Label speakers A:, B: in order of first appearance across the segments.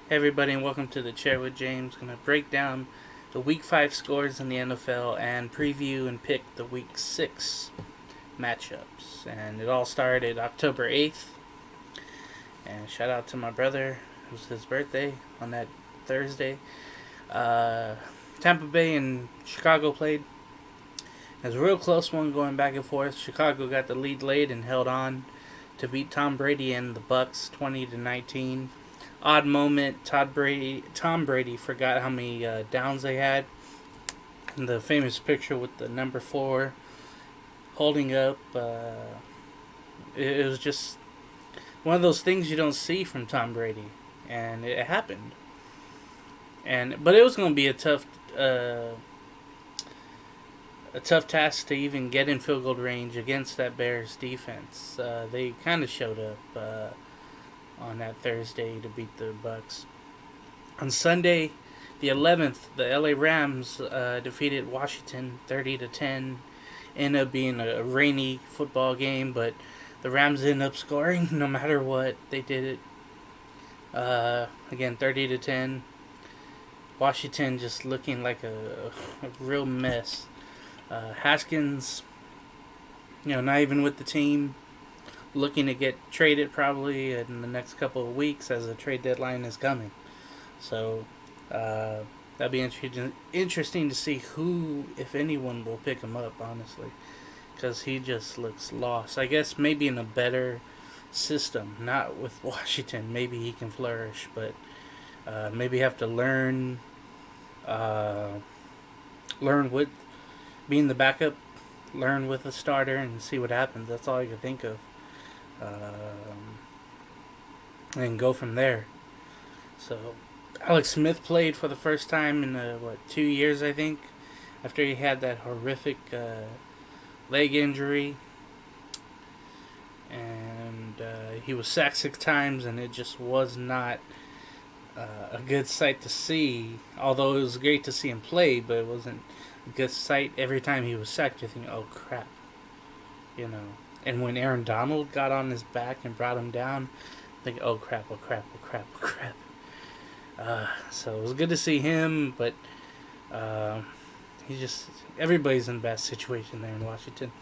A: Hey everybody, and welcome to the Chair with James. Going to break down the Week 5 scores in the NFL and preview and pick the Week 6 matchups. And it all started October 8th. And shout out to my brother. It was his birthday on that Thursday. Uh, Tampa Bay and Chicago played. It was a real close one going back and forth. Chicago got the lead late and held on to beat Tom Brady and the Bucks 20-19. Odd moment. Tom Brady forgot how many downs they had. And the famous picture with the number 4 holding up. It was just one of those things you don't see from Tom Brady, and it happened. But it was going to be a tough task to even get in field goal range against that Bears defense. They kind of showed up on that Thursday to beat the Bucks. On Sunday, the 11th, the LA Rams defeated Washington 30-10. Ended up being a rainy football game, but the Rams ended up scoring no matter what. They did it. Again, 30-10. Washington just looking like a real mess. Haskins, not even with the team, looking to get traded probably in the next couple of weeks as the trade deadline is coming. So that'll be interesting to see who, if anyone, will pick him up, honestly, because he just looks lost. I guess maybe in a better system, not with Washington. Maybe he can flourish, but maybe have to learn with being the backup, learn with a starter, and see what happens. That's all I can think of. And go from there. So, Alex Smith played for the first time in 2 years, I think, after he had that horrific leg injury, and he was sacked 6 times, and it just was not a good sight to see. Although it was great to see him play, but it wasn't a good sight. Every time he was sacked, you think, "Oh crap," And when Aaron Donald got on his back and brought him down, I think, "Oh crap! Oh crap! Oh crap! Oh crap!" So it was good to see him, but everybody's in a bad situation there in Washington.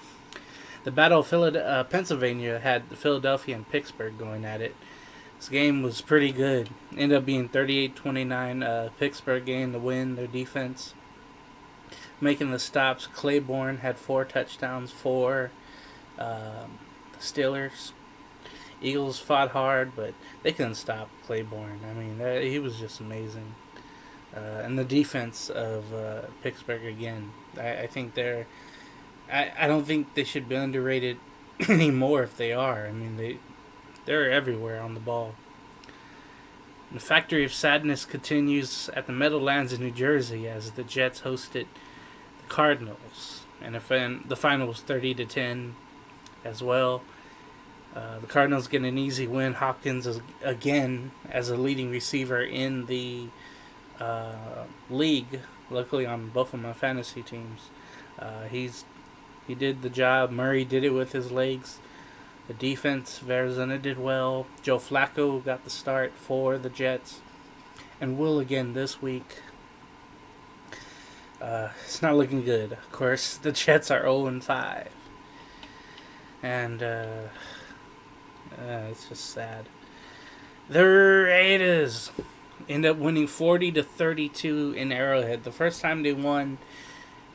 A: The Battle of Pennsylvania had Philadelphia and Pittsburgh going at it. This game was pretty good. Ended up being 38-29. Pittsburgh gained the win. Their defense making the stops. Claiborne had 4 touchdowns for the Steelers. Eagles fought hard, but they couldn't stop Claiborne. I mean, he was just amazing. And the defense of Pittsburgh again. I think I don't think they should be underrated anymore if they are. I mean, they're everywhere on the ball. The Factory of Sadness continues at the Meadowlands in New Jersey as the Jets hosted the Cardinals. And the final was 30-10 as well. The Cardinals get an easy win. Hopkins is, again, as a leading receiver in the league. Luckily on both of my fantasy teams. He did the job. Murray did it with his legs. The defense, Arizona did well. Joe Flacco got the start for the Jets. And will again this week. It's not looking good. Of course, the Jets are 0-5. And it's just sad. The Raiders end up winning 40-32 in Arrowhead. The first time they won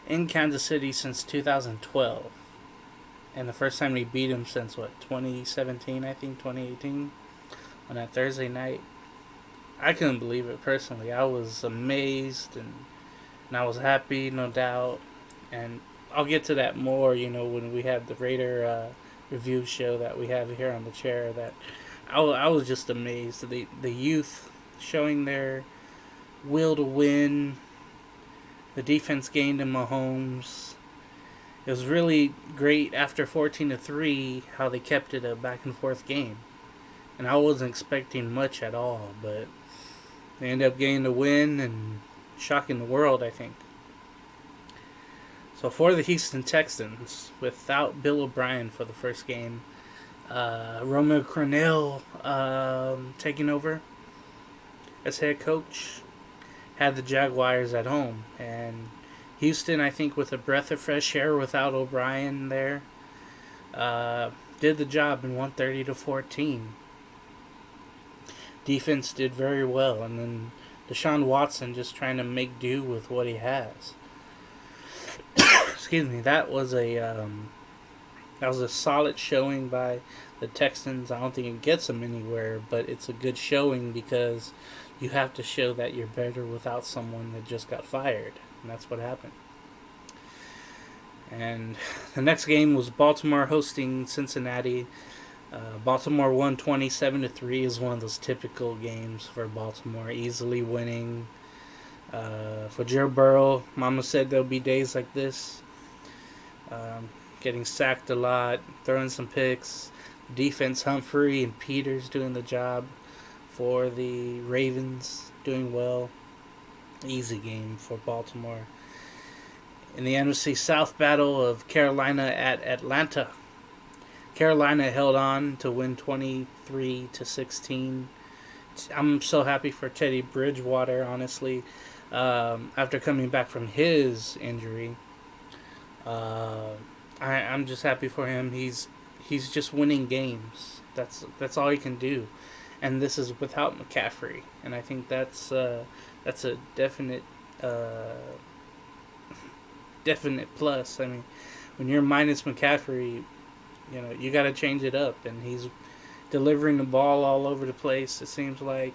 A: in Kansas City since 2012. And the first time they beat them since, 2017, I think, 2018, on that Thursday night. I couldn't believe it personally. I was amazed and I was happy, no doubt. And I'll get to that more, when we have the Raider review show that we have here on the chair. That I was just amazed. The youth showing their will to win. The defense gained in Mahomes. It was really great after 14-3 how they kept it a back and forth game. And I wasn't expecting much at all, but they ended up getting the win and shocking the world, I think. So for the Houston Texans, without Bill O'Brien for the first game, Romeo Crennel taking over. as head coach, had the Jaguars at home. And Houston, I think, with a breath of fresh air without O'Brien there, did the job and won 30-14. Defense did very well, and then Deshaun Watson just trying to make do with what he has. Excuse me. That was a solid showing by the Texans. I don't think it gets them anywhere, but it's a good showing because you have to show that you're better without someone that just got fired, and that's what happened. And the next game was Baltimore hosting Cincinnati. Baltimore won 27-3. Is one of those typical games for Baltimore, easily winning. For Joe Burrow, Mama said there'll be days like this. Getting sacked a lot, throwing some picks. Defense, Humphrey and Peters doing the job for the Ravens, doing well. Easy game for Baltimore. In the NFC South battle of Carolina at Atlanta, Carolina held on to win 23-16. I'm so happy for Teddy Bridgewater, honestly. After coming back from his injury, I'm just happy for him. He's just winning games. That's all he can do, and this is without McCaffrey. And I think that's a definite plus. I mean, when you're minus McCaffrey, you got to change it up, and he's delivering the ball all over the place. It seems like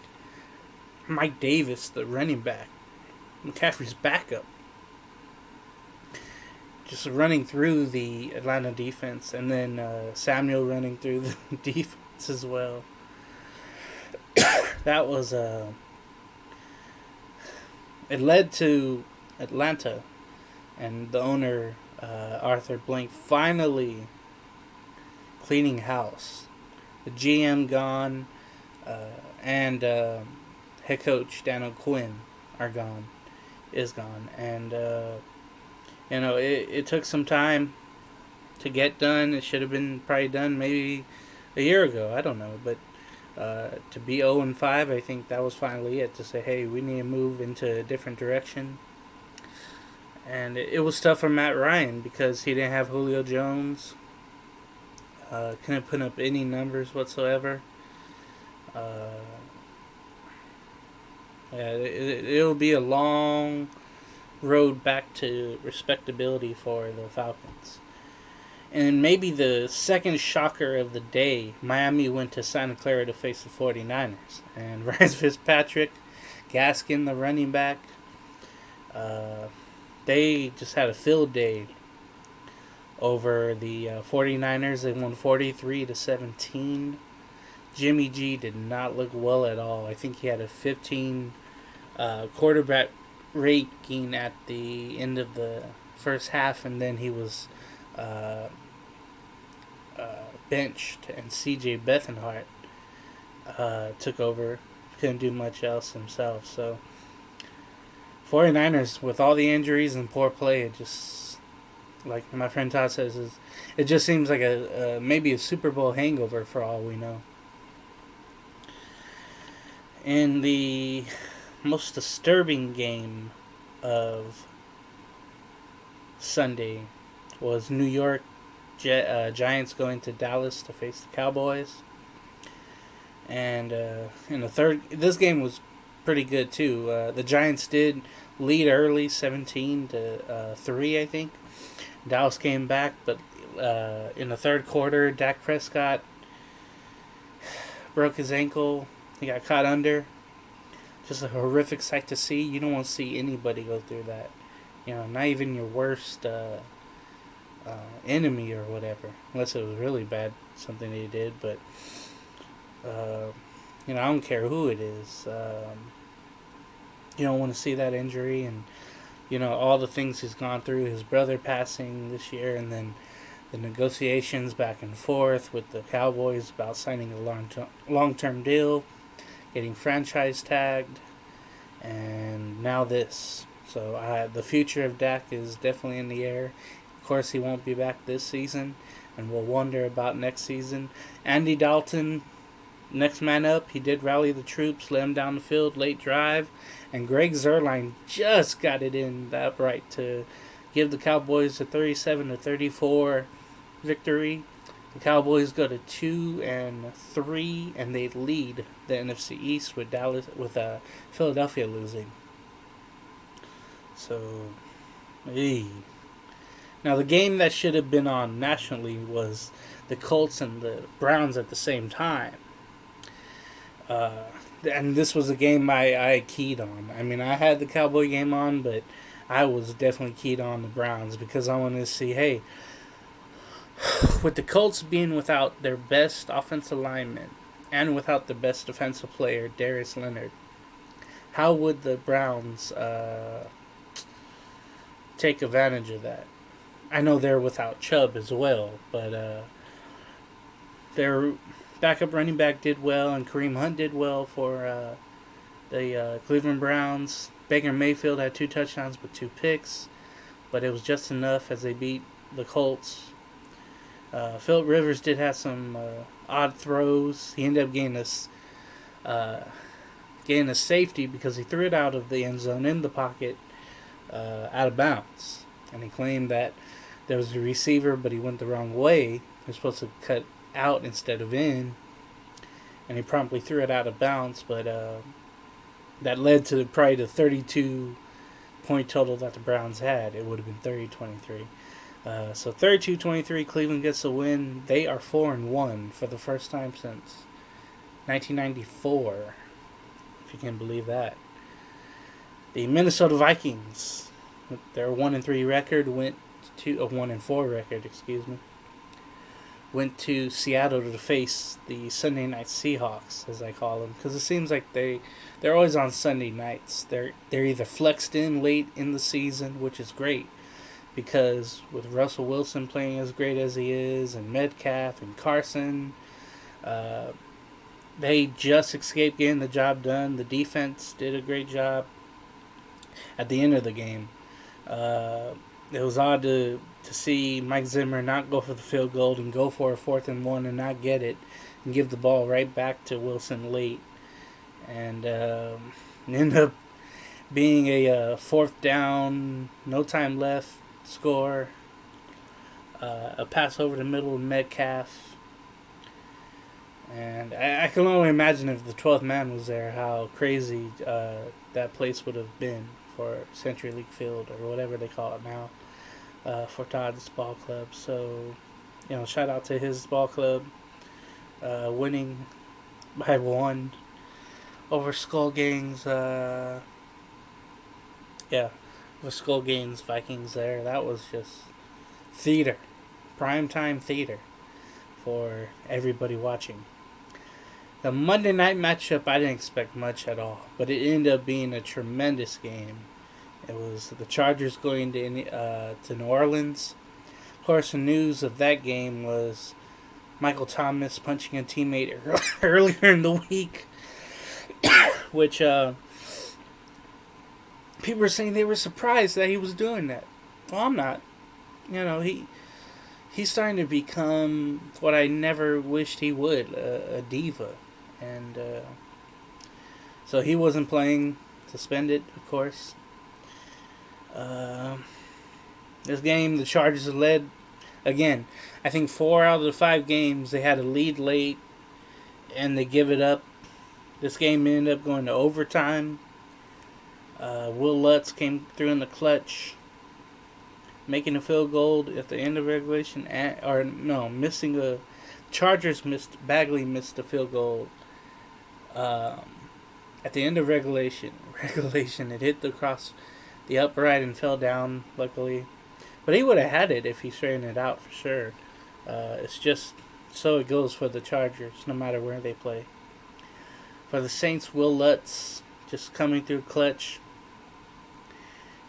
A: Mike Davis, the running back, McCaffrey's backup, just running through the Atlanta defense, and then Samuel running through the defense as well. That was it led to Atlanta and the owner, Arthur Blank, finally cleaning house. The GM gone, and head coach Dan O'Quinn is gone, and it took some time to get done. It should have been probably done maybe a year ago. I don't know, but to be 0-5, I think that was finally it. To say, hey, we need to move into a different direction. And it was tough for Matt Ryan because he didn't have Julio Jones. Couldn't put up any numbers whatsoever. It'll be a long road back to respectability for the Falcons. And maybe the second shocker of the day, Miami went to Santa Clara to face the 49ers. And Ryan Fitzpatrick, Gaskin, the running back, they just had a field day over the 49ers. They won 43-17. Jimmy G did not look well at all. I think he had a 15 quarterback rating at the end of the first half, and then he was benched, and C.J. Beathard took over. Couldn't do much else himself. So 49ers, with all the injuries and poor play, it just, like my friend Todd says, it just seems like maybe a Super Bowl hangover for all we know. In the most disturbing game of Sunday was New York Giants going to Dallas to face the Cowboys. And in the third, this game was pretty good too. The Giants did lead early, 17-3, I think. Dallas came back, but in the third quarter, Dak Prescott broke his ankle. He got caught under. Just a horrific sight to see. You don't want to see anybody go through that. Not even your worst enemy or whatever. Unless it was really bad, something they did. But, I don't care who it is. You don't want to see that injury. And, all the things he's gone through. His brother passing this year. And then the negotiations back and forth with the Cowboys about signing a long-term deal. Getting franchise tagged, and now this. So the future of Dak is definitely in the air. Of course, he won't be back this season, and we'll wonder about next season. Andy Dalton, next man up. He did rally the troops, let him down the field, late drive, and Greg Zuerlein just got it in the upright to give the Cowboys a 37-34 victory. The Cowboys go to 2-3, and they lead the NFC East with Philadelphia losing. So, hey. Now the game that should have been on nationally was the Colts and the Browns at the same time. And this was a game I keyed on. I mean, I had the Cowboy game on, but I was definitely keyed on the Browns because I wanted to see, hey, with the Colts being without their best offensive lineman and without the best defensive player, Darius Leonard, how would the Browns take advantage of that? I know they're without Chubb as well, but their backup running back did well, and Kareem Hunt did well for the Cleveland Browns. Baker Mayfield had 2 touchdowns but 2 picks, but it was just enough as they beat the Colts. Phillip Rivers did have some odd throws. He ended up getting a safety because he threw it out of the end zone in the pocket, out of bounds. And he claimed that there was a receiver, but he went the wrong way. He was supposed to cut out instead of in, and he promptly threw it out of bounds, but that led to probably the 32-point total that the Browns had. It would have been 30-23. So 32-23, Cleveland gets a win. They are 4-1 for the first time since 1994, if you can believe that. The Minnesota Vikings, with their 1-3 record, went to a 1-4 record, went to Seattle to face the Sunday Night Seahawks, as I call them, because it seems like they're always on Sunday nights. They're either flexed in late in the season, which is great, because with Russell Wilson playing as great as he is, and Metcalf and Carson, they just escaped getting the job done. The defense did a great job at the end of the game. It was odd to see Mike Zimmer not go for the field goal and go for a 4th and 1 and not get it and give the ball right back to Wilson late. And end up being a 4th down, no time left score, a pass over the middle of Metcalf. And I can only imagine if the 12th man was there, how crazy that place would have been for CenturyLink Field, or whatever they call it now, for Todd's ball club. So, shout out to his ball club, winning by 1 over Skull Gang's, with Skull Gang's Vikings there. That was just theater, primetime theater for everybody watching. The Monday night matchup, I didn't expect much at all, but it ended up being a tremendous game. It was the Chargers going to New Orleans. Of course, the news of that game was Michael Thomas punching a teammate earlier in the week, which people were saying they were surprised that he was doing that. Well, I'm not. He's starting to become what I never wished he would, a diva. And so he wasn't playing, suspended, of course. This game, the Chargers led. Again, I think 4 out of the 5 games, they had a lead late, and they give it up. This game ended up going to overtime. Will Lutz came through in the clutch, making a field goal at the end of regulation, missing a. Chargers Bagley missed a field goal at the end of regulation. It hit across the upright and fell down, luckily. But he would have had it if he straightened it out for sure. It's just so it goes for the Chargers, no matter where they play. For the Saints, Will Lutz just coming through clutch,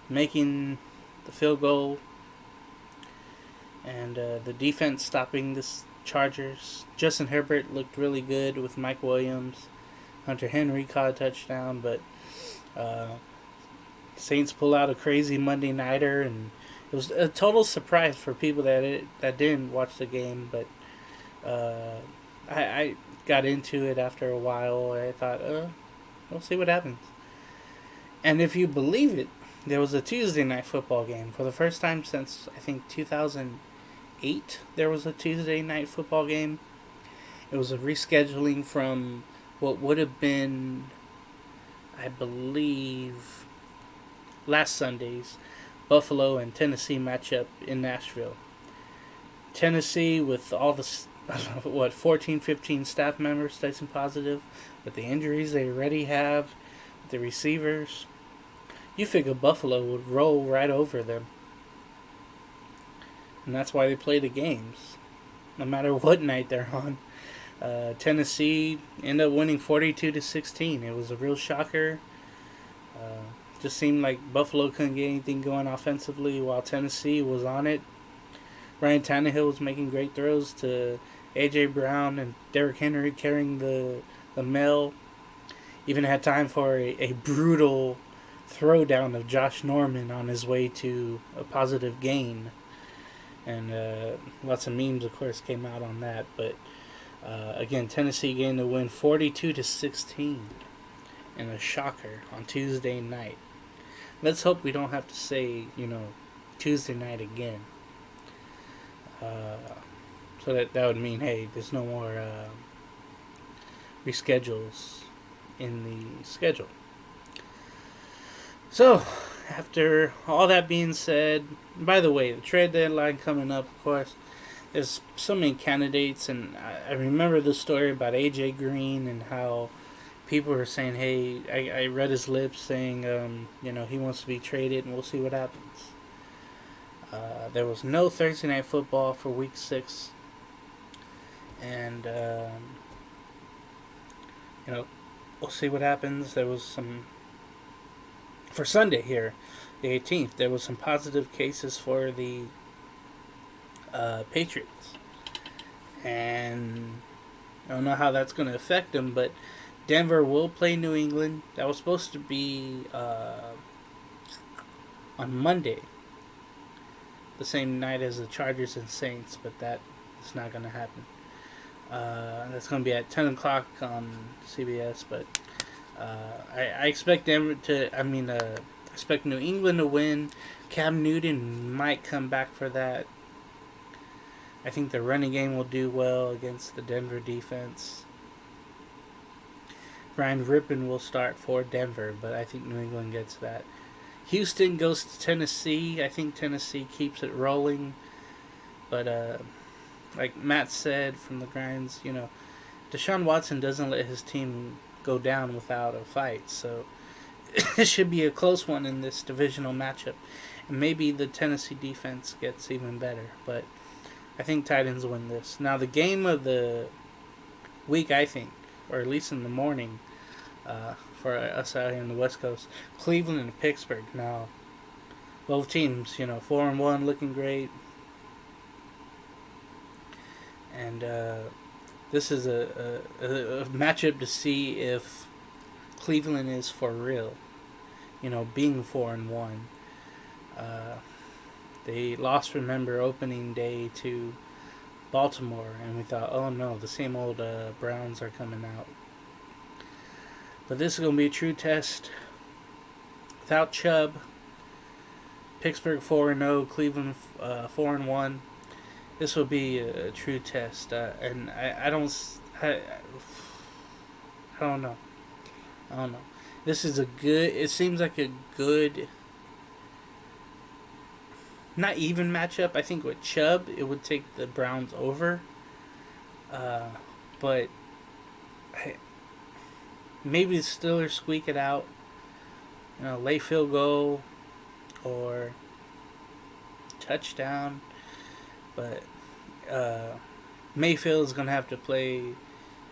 A: making the field goal, and the defense stopping this Chargers. Justin Herbert looked really good with Mike Williams. Hunter Henry caught a touchdown, but Saints pull out a crazy Monday nighter, and it was a total surprise for people that didn't watch the game. But I got into it after a while. I thought, we'll see what happens. And if you believe it, there was a Tuesday night football game for the first time since I think 2008. There was a Tuesday night football game. It was a rescheduling from what would have been, I believe, last Sunday's Buffalo and Tennessee matchup in Nashville. Tennessee, with all the 14, 15 staff members testing positive, with the injuries they already have, with the receivers, you figure Buffalo would roll right over them. And that's why they play the games, no matter what night they're on. Tennessee ended up winning 42-16. It was a real shocker. Just seemed like Buffalo couldn't get anything going offensively while Tennessee was on it. Ryan Tannehill was making great throws to A.J. Brown and Derrick Henry carrying the mail. Even had time for a brutal throwdown of Josh Norman on his way to a positive gain. And lots of memes, of course, came out on that. But again, Tennessee gained the win 42-16 in a shocker on Tuesday night. Let's hope we don't have to say, Tuesday night again. So that would mean, hey, there's no more reschedules in the schedule. So, after all that being said, by the way, the trade deadline coming up, of course, there's so many candidates, and I remember the story about A.J. Green and how people were saying, hey, I read his lips saying, he wants to be traded, and we'll see what happens. There was no Thursday Night Football for Week 6. And, we'll see what happens. There was some... For Sunday here, the 18th, there was some positive cases for the Patriots. And I don't know how that's going to affect them, but Denver will play New England. That was supposed to be on Monday, the same night as the Chargers and Saints, but that is not going to happen. That's going to be at 10 o'clock on CBS, but I expect Denver to, I expect New England to win. Cam Newton might come back for that. I think the running game will do well against the Denver defense. Ryan Rippon will start for Denver, but I think New England gets that. Houston goes to Tennessee. I think Tennessee keeps it rolling. But like Matt said from the Grinds, Deshaun Watson doesn't let his team go down without a fight. So it should be a close one in this divisional matchup. And maybe the Tennessee defense gets even better. But I think Titans win this. Now the game of the week, I think, or at least in the morning, for us out here in the West Coast, Cleveland and Pittsburgh. Now, both teams, 4-1, looking great, and this is a matchup to see if Cleveland is for real. Being 4-1, they lost. Remember opening day to Baltimore, and we thought, oh no, the same old Browns are coming out. But this is going to be a true test. Without Chubb, Pittsburgh 4-0, Cleveland 4-1. This will be a true test, and I don't know. This is a good. It seems like a good, not even matchup. I think with Chubb, it would take the Browns over. But maybe the Steelers squeak it out. Late field goal or touchdown. But Mayfield's going to have to play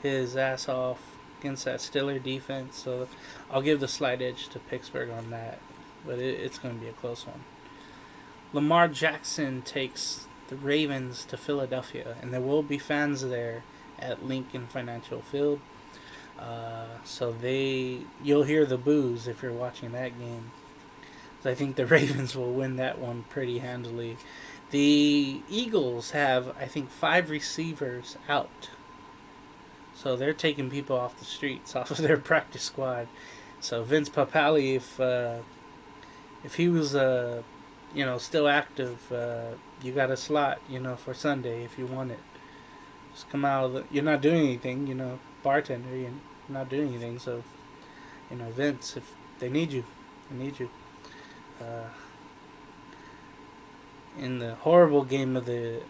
A: his ass off against that Steeler defense. So I'll give the slight edge to Pittsburgh on that. But it's going to be a close one. Lamar Jackson takes the Ravens to Philadelphia. And there will be fans there at Lincoln Financial Field. So you'll hear the boos if you're watching that game. So I think the Ravens will win that one pretty handily. The Eagles have, I think, 5 receivers out. So they're taking people off the streets, off of their practice squad. So Vince Papali, if he was still active, you got a slot, for Sunday if you want it. Just come out of you're not doing anything, bartender, you're not doing anything. So, Vince, if they need you, they need you. In the horrible game of the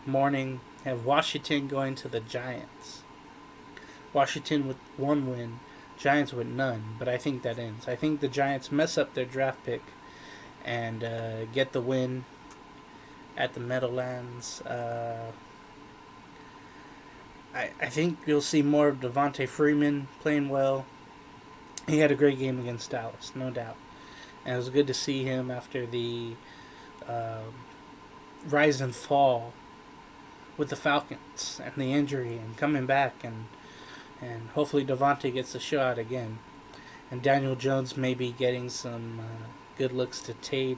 A: morning, have Washington going to the Giants. Washington with 1 win, Giants with none, but I think that ends. I think the Giants mess up their draft pick and get the win at the Meadowlands. I think you'll see more of Devontae Freeman playing well. He had a great game against Dallas, no doubt. And it was good to see him after the rise and fall with the Falcons and the injury and coming back. And hopefully Devontae gets a shot again. And Daniel Jones may be getting some good looks to Tate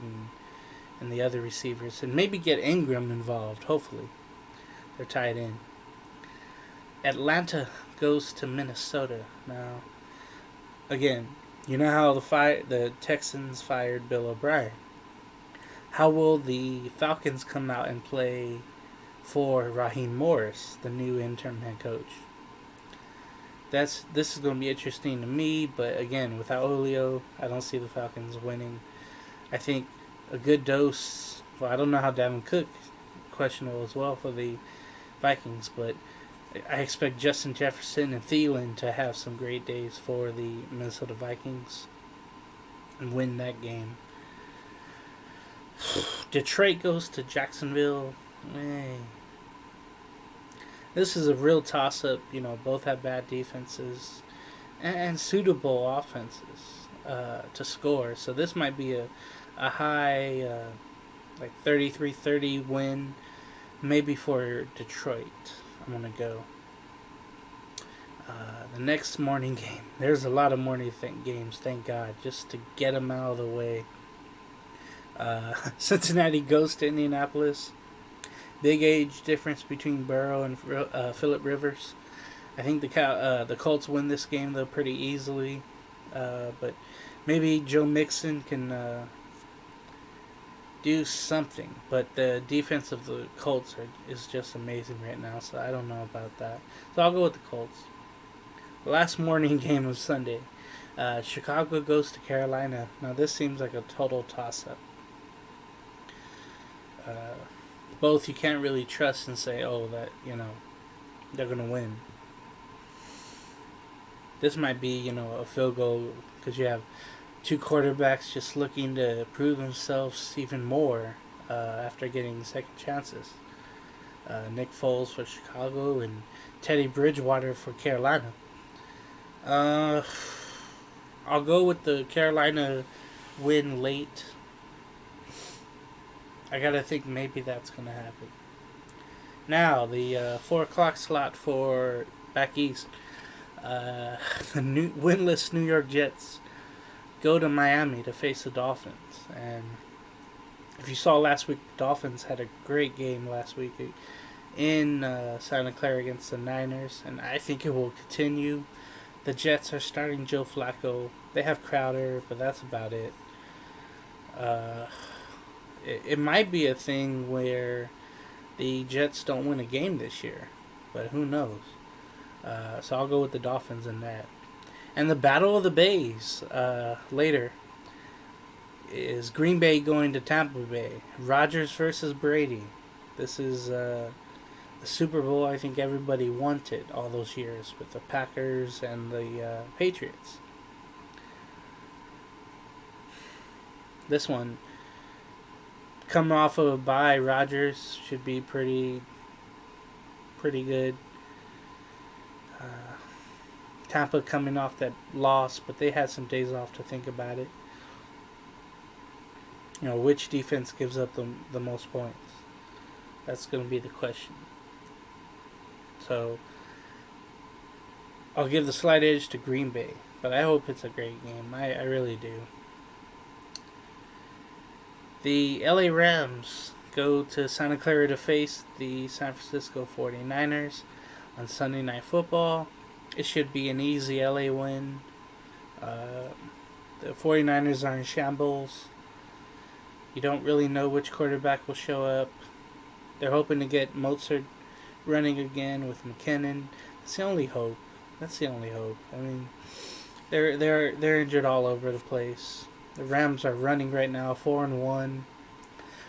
A: and the other receivers. And maybe get Ingram involved, hopefully. They're tied in. Atlanta goes to Minnesota. Now, again, you know how the Texans fired Bill O'Brien. How will the Falcons come out and play for Raheem Morris, the new interim head coach? This is going to be interesting to me, but again, without Julio, I don't see the Falcons winning. I think a good dose. Well, I don't know how Dalvin Cook, questionable as well for the Vikings, but I expect Justin Jefferson and Thielen to have some great days for the Minnesota Vikings and win that game. Detroit goes to Jacksonville. This is a real toss-up. Both have bad defenses and suitable offenses to score. So this might be a high, like 33-30 win, maybe for Detroit. I'm going to go. The next morning game. There's a lot of morning games, thank God, just to get them out of the way. Cincinnati goes to Indianapolis. Big age difference between Burrow and Phillip Rivers. I think the Colts win this game, though, pretty easily. But maybe Joe Mixon can do something. But the defense of the Colts is just amazing right now, so I don't know about that. So I'll go with the Colts. Last morning game of Sunday. Chicago goes to Carolina. Now this seems like a total toss-up. Both you can't really trust and say, that, they're going to win. This might be, a field goal because you have two quarterbacks just looking to prove themselves even more after getting second chances. Nick Foles for Chicago and Teddy Bridgewater for Carolina. I'll go with the Carolina win late. I gotta think maybe that's gonna happen. Now the 4 o'clock slot for back east. The winless New York Jets go to Miami to face the Dolphins. And if you saw last week, the Dolphins had a great game last week in Santa Clara against the Niners, and I think it will continue. The Jets are starting Joe Flacco. They have Crowder, but that's about it. It might be a thing where the Jets don't win a game this year, but who knows? So I'll go with the Dolphins in that. And the Battle of the Bays later is Green Bay going to Tampa Bay. Rodgers versus Brady. This is the Super Bowl I think everybody wanted all those years with the Packers and the Patriots. This one, coming off of a bye, Rodgers should be pretty good. Tampa coming off that loss, but they had some days off to think about it. Which defense gives up the most points? That's going to be the question. So, I'll give the slight edge to Green Bay, but I hope it's a great game. I really do. The LA Rams go to Santa Clara to face the San Francisco 49ers on Sunday Night Football. It should be an easy LA win. The 49ers are in shambles. You don't really know which quarterback will show up. They're hoping to get Mozart running again with McKinnon. That's the only hope. I mean, they're injured all over the place. The Rams are running right now, 4-1,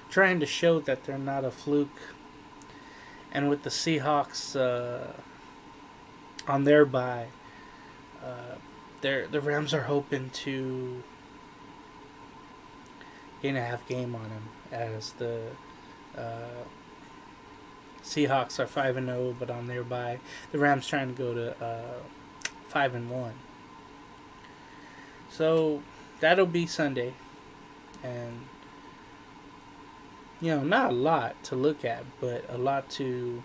A: trying to show that they're not a fluke. And with the Seahawks on their bye, the Rams are hoping to gain a half game on them, as the Seahawks are 5-0, but on their bye, the Rams trying to go to 5-1. So that'll be Sunday, and not a lot to look at, but a lot to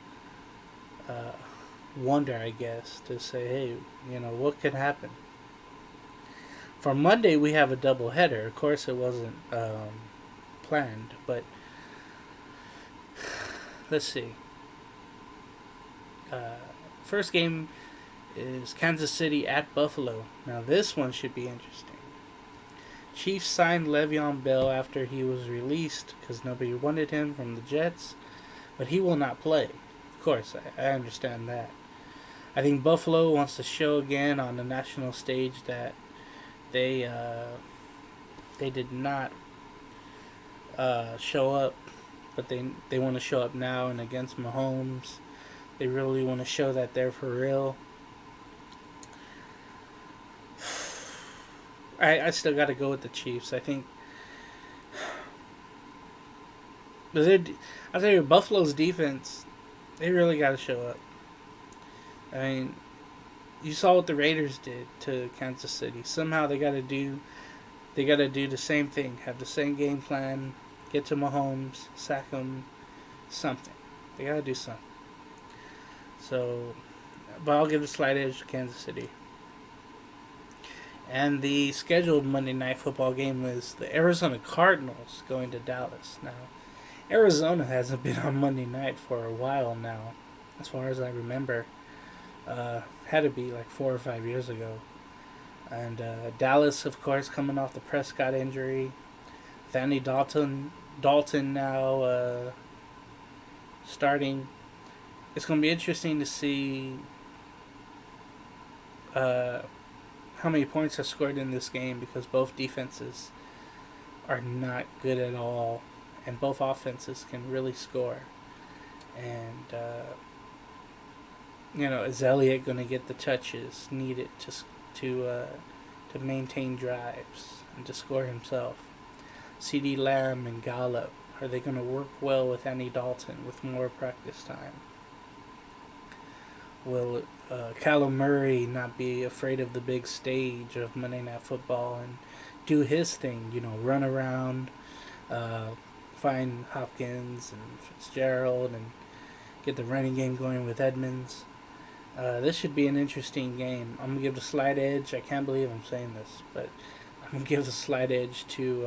A: wonder, I guess, to say, hey, what could happen. For Monday, we have a doubleheader. Of course, it wasn't planned, but let's see. First game is Kansas City at Buffalo. Now, this one should be interesting. Chiefs signed Le'Veon Bell after he was released because nobody wanted him from the Jets, but he will not play. Of course, I understand that. I think Buffalo wants to show again on the national stage that they did not show up, but they want to show up now, and against Mahomes, they really want to show that they're for real. I still got to go with the Chiefs. I think. But I'll tell you, Buffalo's defense, they really got to show up. I mean, you saw what the Raiders did to Kansas City. Somehow they got to do the same thing. Have the same game plan. Get to Mahomes, sack him, something. They got to do something. So, but I'll give a slight edge to Kansas City. And the scheduled Monday Night Football game was the Arizona Cardinals going to Dallas. Now, Arizona hasn't been on Monday night for a while now, as far as I remember. Had to be like 4 or 5 years ago. And Dallas, of course, coming off the Prescott injury. Andy Dalton now starting. It's going to be interesting to see how many points are scored in this game, because both defenses are not good at all, and both offenses can really score. And is Elliott going to get the touches needed to maintain drives and to score himself? CeeDee Lamb and Gallup, are they going to work well with Andy Dalton with more practice time? Will Callum Murray not be afraid of the big stage of Monday Night Football and do his thing? Run around, find Hopkins and Fitzgerald, and get the running game going with Edmonds. This should be an interesting game. I'm going to give the slight edge. I can't believe I'm saying this, but I'm going to give the slight edge to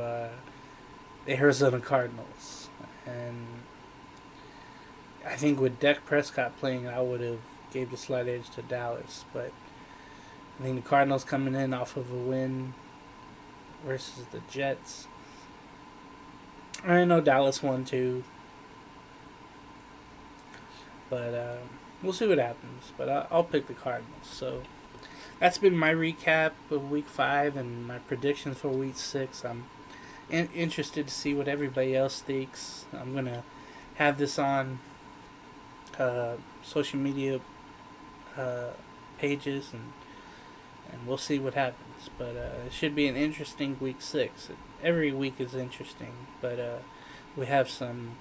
A: the Arizona Cardinals. And I think with Dak Prescott playing, I would have gave the slight edge to Dallas. But I think the Cardinals coming in off of a win versus the Jets. I know Dallas won too. But we'll see what happens. But I'll pick the Cardinals. So that's been my recap of Week 5 and my predictions for Week 6. I'm interested to see what everybody else thinks. I'm going to have this on social media pages, and we'll see what happens. But it should be an interesting Week 6. Every week is interesting, but we have some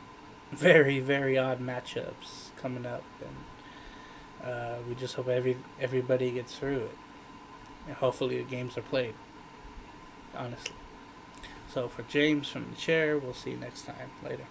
A: very, very odd matchups coming up, and we just hope everybody gets through it. And hopefully the games are played, honestly. So for James from the chair, we'll see you next time. Later.